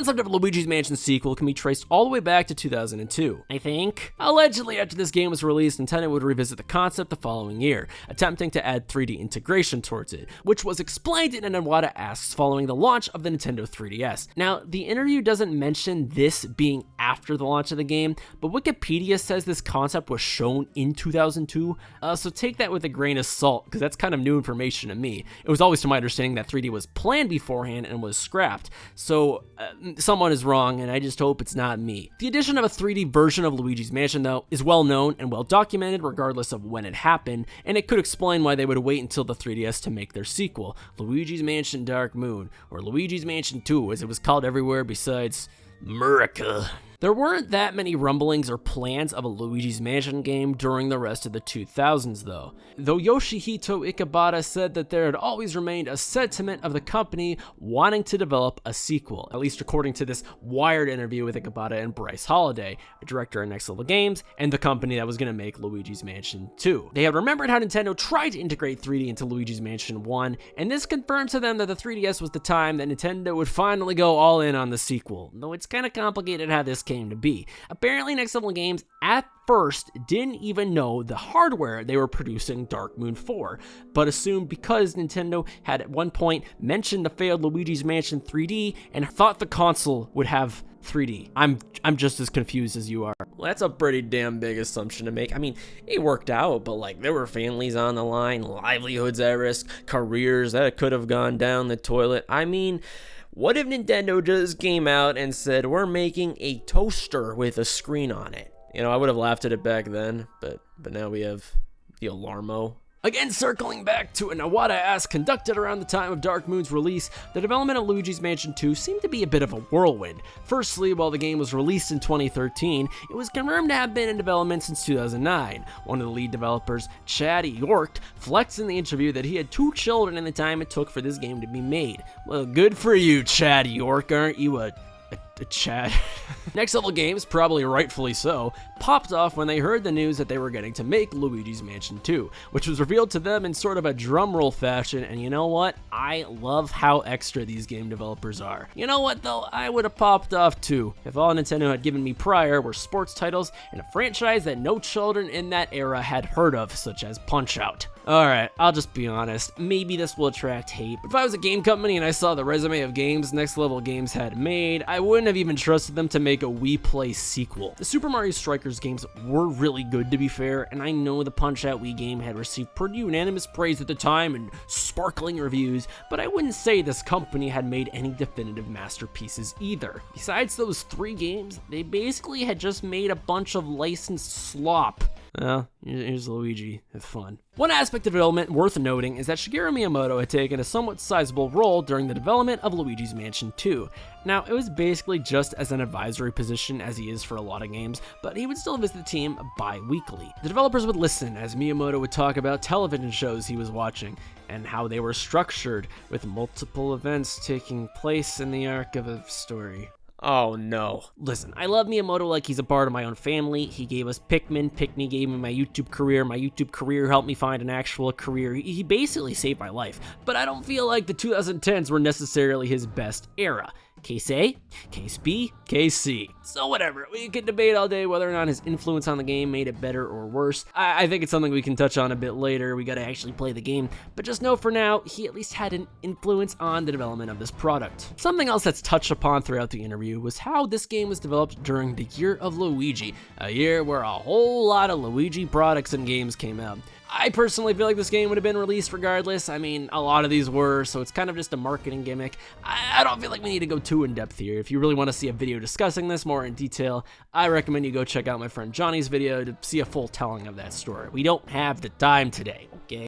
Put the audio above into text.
concept of Luigi's Mansion sequel can be traced all the way back to 2002, I think. Allegedly, after this game was released, Nintendo would revisit the concept the following year, attempting to add 3D integration towards it, which was explained in an Iwata Asks following the launch of the Nintendo 3DS. Now, the interview doesn't mention this being after the launch of the game, but Wikipedia says this concept was shown in 2002, so take that with a grain of salt, because that's kind of new information to me. It was always to my understanding that 3D was planned beforehand and was scrapped, so someone is wrong, and I just hope it's not me. The addition of a 3D version of Luigi's Mansion, though, is well known and well documented regardless of when it happened, and it could explain why they would wait until the 3DS to make their sequel, Luigi's Mansion Dark Moon, or Luigi's Mansion 2 as it was called everywhere besides America. There weren't that many rumblings or plans of a Luigi's Mansion game during the rest of the 2000s though. Though Yoshihito Ikebata said that there had always remained a sentiment of the company wanting to develop a sequel, at least according to this Wired interview with Ikebata and Bryce Holiday, a director at Next Level Games, and the company that was going to make Luigi's Mansion 2. They had remembered how Nintendo tried to integrate 3D into Luigi's Mansion 1, and this confirmed to them that the 3DS was the time that Nintendo would finally go all in on the sequel, though it's kind of complicated how this came to be. Apparently, Next Level Games at first didn't even know the hardware they were producing Dark Moon for, but assumed because Nintendo had at one point mentioned the failed Luigi's Mansion 3D and thought the console would have 3D. I'm just as confused as you are. Well, that's a pretty damn big assumption to make. I mean, it worked out, but like there were families on the line, livelihoods at risk, careers that could have gone down the toilet. I mean, what if Nintendo just came out and said, we're making a toaster with a screen on it? You know, I would have laughed at it back then, but now we have the Alarmo. Again, circling back to an Iwata Ask conducted around the time of Dark Moon's release, the development of Luigi's Mansion 2 seemed to be a bit of a whirlwind. Firstly, while the game was released in 2013, it was confirmed to have been in development since 2009. One of the lead developers, Chad York, flexed in the interview that he had 2 children in the time it took for this game to be made. Well, good for you, Chad York, aren't you a Chad? Next Level Games, probably rightfully so, popped off when they heard the news that they were getting to make Luigi's Mansion 2, which was revealed to them in sort of a drumroll fashion, and you know what? I love how extra these game developers are. You know what though? I would have popped off too, if all Nintendo had given me prior were sports titles and a franchise that no children in that era had heard of, such as Punch-Out! Alright, I'll just be honest, maybe this will attract hate, but if I was a game company and I saw the resume of games Next Level Games had made, I wouldn't have even trusted them to make a Wii Play sequel. The Super Mario Strikers games were really good, to be fair, and I know the Punch-Out Wii game had received pretty unanimous praise at the time and sparkling reviews, but I wouldn't say this company had made any definitive masterpieces either. Besides those 3 games, they basically had just made a bunch of licensed slop. Well, here's Luigi. Have fun. One aspect of development worth noting is that Shigeru Miyamoto had taken a somewhat sizable role during the development of Luigi's Mansion 2. Now, it was basically just as an advisory position as he is for a lot of games, but he would still visit the team bi-weekly. The developers would listen as Miyamoto would talk about television shows he was watching, and how they were structured, with multiple events taking place in the arc of a story. Oh no. Listen, I love Miyamoto like he's a part of my own family. He gave us Pikmin. Pikmin gave me my YouTube career. My YouTube career helped me find an actual career. He basically saved my life. But I don't feel like the 2010s were necessarily his best era. Case A, Case B, Case C. So whatever, we can debate all day whether or not his influence on the game made it better or worse. I think it's something we can touch on a bit later. We gotta actually play the game. But just know for now, he at least had an influence on the development of this product. Something else that's touched upon throughout the interview was how this game was developed during the year of Luigi, a year where a whole lot of Luigi products and games came out. I personally feel like this game would have been released regardless. I mean, a lot of these were, so it's kind of just a marketing gimmick. I don't feel like we need to go too in-depth here. If you really want to see a video discussing this more in detail, I recommend you go check out my friend Johnny's video to see a full telling of that story. We don't have the time today, okay?